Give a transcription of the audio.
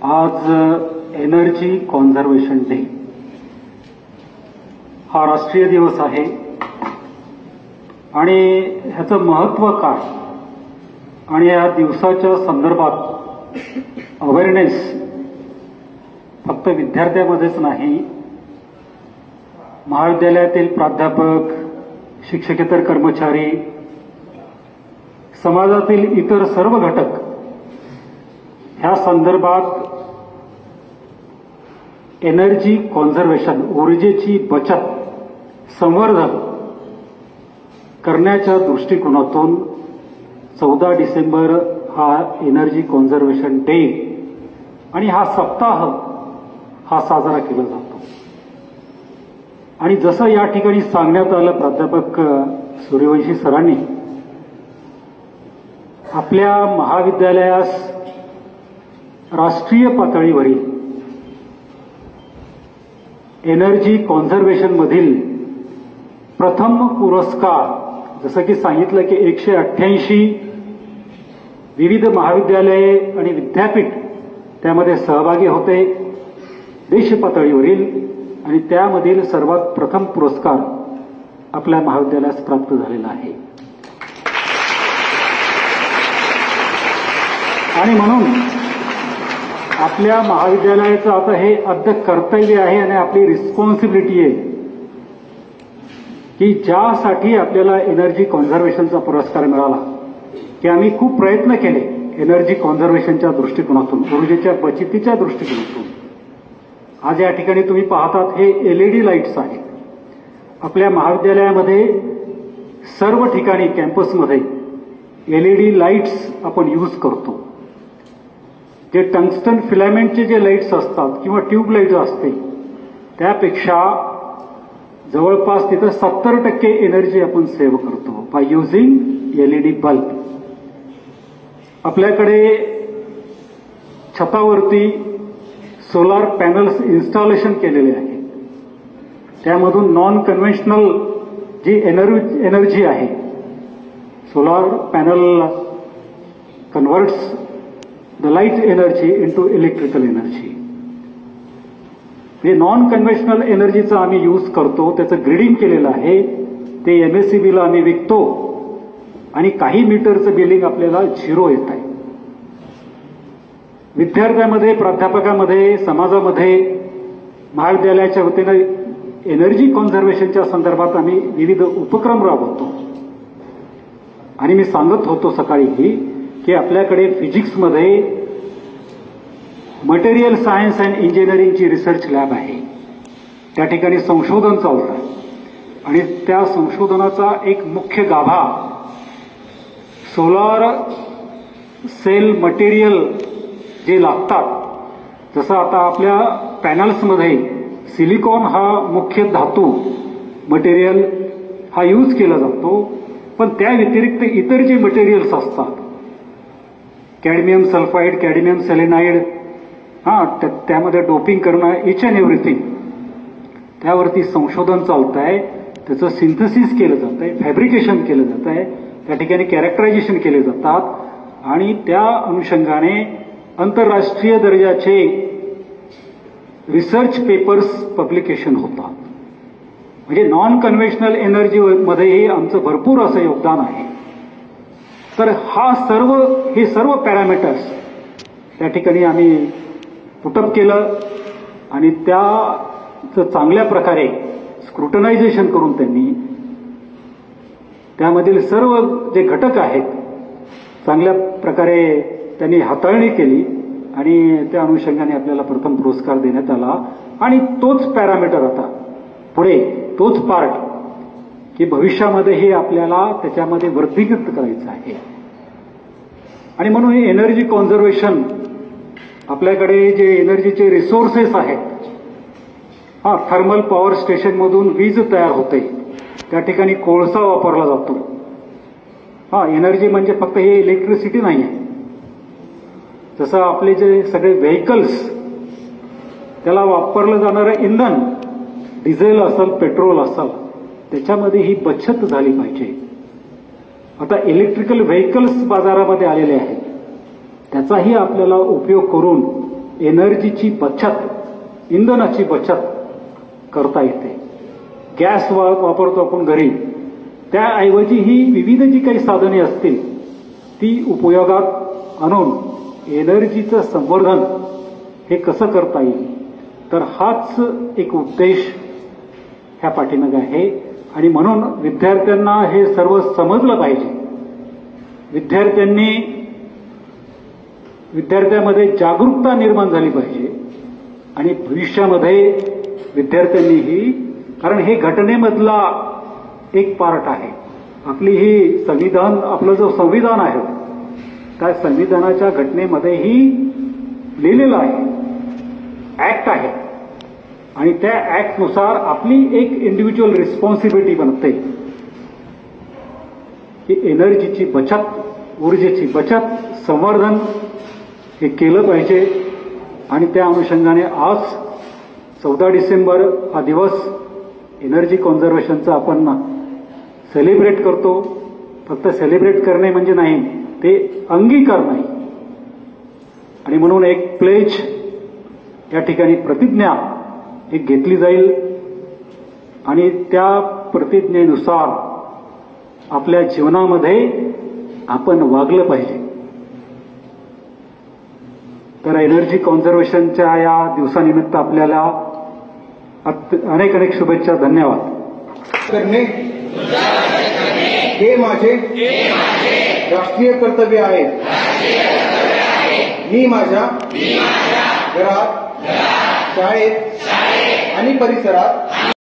आज energy conservation day हा राष्ट्रीय दिवस आहे आणि ह्याचं महत्त्व काय आणि या दिवसाच्या संदर्भात अवेअरनेस फक्त विद्यार्थ्यांमध्येच नाही, महाविद्यालयातील प्राध्यापक, शिक्षकेतर कर्मचारी, समाजातील इतर सर्व घटक ह्या संदर्भात एनर्जी कॉन्झर्वेशन, ऊर्जेची बचत, संवर्धन करण्याच्या दृष्टिकोनातून 14 डिसेंबर हा एनर्जी कॉन्झर्वेशन डे आणि हा सप्ताह हा साजरा केला जातो. आणि जसं या ठिकाणी सांगण्यात आलं प्राध्यापक सूर्यवंशी सरांनी, आपल्या महाविद्यालयास राष्ट्रीय पातळीवरील एनर्जी कॉन्झर्वेशन मधील प्रथम पुरस्कार, जसं की सांगितलं की 188 विविध महाविद्यालये आणि विद्यापीठ त्यामध्ये सहभागी होते देश पातळीवरील, आणि त्यामधील सर्वात प्रथम पुरस्कार आपल्या महाविद्यालयास प्राप्त झालेला आहे. आणि म्हणून आपल्या महाविद्यालयाचं आता हे अद्य कर्तव्य आहे आणि आपली रिस्पॉन्सिबिलिटी आहे की ज्यासाठी आपल्याला एनर्जी कॉन्झर्वेशनचा पुरस्कार मिळाला, की आम्ही खूप प्रयत्न केले एनर्जी कॉन्झर्वेशनच्या दृष्टिकोनातून, ऊर्जेच्या बचतीच्या दृष्टिकोनातून. आज या ठिकाणी तुम्ही पाहतात हे एलईडी लाईट्स आहेत. आपल्या महाविद्यालयामध्ये सर्व ठिकाणी कॅम्पसमध्ये एलईडी लाईट्स आपण यूज करतो. जे टंगस्टन फिलामेंटचे जे लाईट्स असतात किंवा ट्यूबलाईट असते त्यापेक्षा जवळपास तिथं 70% एनर्जी आपण सेव्ह करतो बाय युझिंग एलईडी बल्ब. आपल्याकडे छतावरती सोलार पॅनल्स इन्स्टॉलेशन केलेले आहे. त्यामधून नॉन कन्व्हेन्शनल जी एनर्जी आहे, solar panel converts the light energy into electrical energy. हे नॉन कन्व्हेन्शनल एनर्जीचा आम्ही यूज करतो, त्याचं ग्रेडिंग केलेलं आहे. ते एमएससीबीला आम्ही विकतो आणि काही मीटरचं बिलिंग आपल्याला 0 येत आहे. विद्यार्थ्यांमध्ये, प्राध्यापकांमध्ये, समाजामध्ये महाविद्यालयाच्या वतीनं एनर्जी कॉन्झर्वेशनच्या संदर्भात आम्ही विविध उपक्रम राबवतो. आणि मी सांगत होतो सकाळी की आपल्याकडे फिजिक्समध्ये मटेरियल सायन्स अँड इंजिनिअरिंगची रिसर्च लॅब आहे. त्या ठिकाणी संशोधन चालतं आहे आणि त्या संशोधनाचा एक मुख्य गाभा सोलार सेल मटेरियल जे लागतात. जसं आता आपल्या पॅनल्समध्ये सिलिकॉन हा मुख्य धातू मटेरियल हा यूज केला जातो, पण त्या व्यतिरिक्त इतर जे मटेरियल्स असतात, कॅडमियम सल्फाईड, कॅडमियम सेलेनाईड, त्यामध्ये डोपिंग करणं, इच अँड एव्हरीथिंग, त्यावरती संशोधन चालत आहे. त्याचं सिंथेसिस केलं जात आहे, फॅब्रिकेशन केलं जात आहे, त्या ठिकाणी कॅरेक्टरायझेशन केले जातात आणि त्या अनुषंगाने आंतरराष्ट्रीय दर्जाचे रिसर्च पेपर्स पब्लिकेशन होतात. म्हणजे नॉन कन्व्हेन्शनल एनर्जीमध्येही आमचं भरपूर असं योगदान आहे. तर हे सर्व पॅरामीटर्स त्या ठिकाणी आम्ही पुटअप केलं आणि त्याचं चांगल्या प्रकारे स्क्रुटनायझेशन करून त्यांनी त्यामधील सर्व जे घटक आहेत चांगल्या प्रकारे त्यांनी हाताळणी केली आणि त्या अनुषंगाने आपल्याला प्रथम पुरस्कार देण्यात आला. आणि तोच पॅरामीटर आता पुढे, तोच पार्ट की भविष्यामध्येही आपल्याला त्याच्यामध्ये वृद्धिंगत करायचं आहे. आणि म्हणून हे एनर्जी कॉन्झर्वेशन, आपल्याकडे जे एनर्जीचे रिसोर्सेस आहेत, थर्मल पॉवर स्टेशनमधून वीज तयार होते, त्या ठिकाणी कोळसा वापरला जातो. एनर्जी म्हणजे फक्त हे इलेक्ट्रिसिटी नाही आहे. जसं आपले जे सगळे व्हेकल्स, त्याला वापरलं जाणारं इंधन डिझेल असेल, पेट्रोल असेल, त्याच्यामध्ये ही बचत झाली पाहिजे. आता इलेक्ट्रिकल व्हेकल्स बाजारामध्ये आलेले आहेत, त्याचाही आपल्याला उपयोग करून एनर्जीची बचत, इंधनाची बचत करता येते. गॅस वापरतो आपण घरी, त्याऐवजी ही विविध जी काही साधने असतील ती उपयोगात आणून एनर्जीचं संवर्धन हे कसं करता येईल, तर हाच एक उद्देश ह्या पाठीमागे आहे. आणि म्हणून विद्यार्थ्यांना हे सर्व समजलं पाहिजे. विद्यार्थ्यामध्ये जागरूकता निर्माण झाली पाहिजे आणि भविष्यामध्ये विद्यार्थ्यांनीही, कारण हे घटनेमधला एक पार्ट आहे. आपली ही संविधान, आपलं जो संविधान आहे त्या संविधानाच्या घटनेमध्येही लिहिलेलं आहे, ऍक्ट आहे. आणि त्या ऍक्टनुसार आपली एक इंडिव्हिज्युअल रिस्पॉन्सिबिलिटी बनते की एनर्जीची बचत, ऊर्जेची बचत, संवर्धन हे केलं पाहिजे. आणि त्या अनुषंगाने आज 14 डिसेंबर हा दिवस एनर्जी कॉन्झर्वेशनचा आपण सेलिब्रेट करतो. फक्त सेलिब्रेट करणे म्हणजे नाही, ते अंगीकार नाही. आणि म्हणून एक प्लेज या ठिकाणी प्रतिज्ञा एक घेतली जाईल आणि त्या प्रतिज्ञेनुसार आपल्या जीवनामध्ये आपण वागलं पाहिजे. तर एनर्जी कॉन्झर्वेशनच्या या दिवसानिमित्त आपल्याला अनेक अनेक शुभेच्छा. धन्यवाद. करणे हे माझे राष्ट्रीय कर्तव्य आहे. मी माझ्या घरात, शाळेत आणि परिसरात